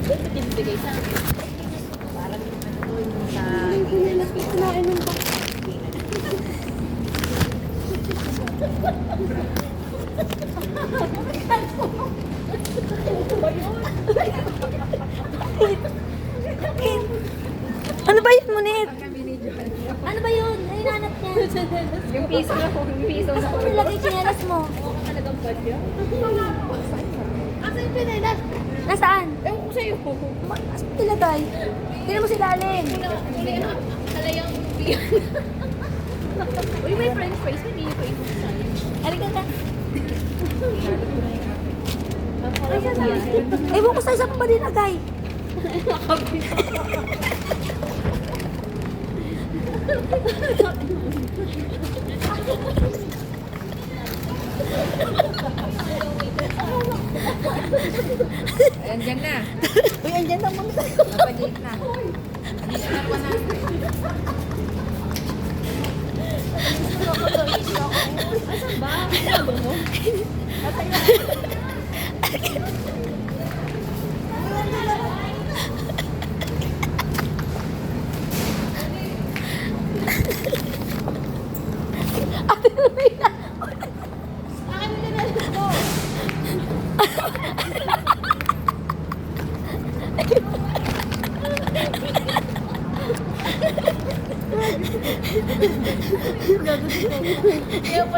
Ba't binibigay sa akin? Parang ano to yung sa kinain ng ba? Ano ba yun, Munit? Ano ba yun? Ay, nanap niya. Yung piso na po, yung piso na po. Ano nilagay chinelas mo? Talagang bad yun. Asa yung chinelas? Nasaan? Ewan ko sa'yo. Asa yung nilagay? Tingnan mo si Lalim. Kalayang biyan. Uy, may french fries. Hindi ko ito sa'yo. Halika ka. Kalayang biyan. Ewan ko sa'yo sa pa nilagay. Andyan na. Uy, andyan lang muna tayo. Napagit na. Dito na po na. Asan ba? Ano mo? Ate Lumina.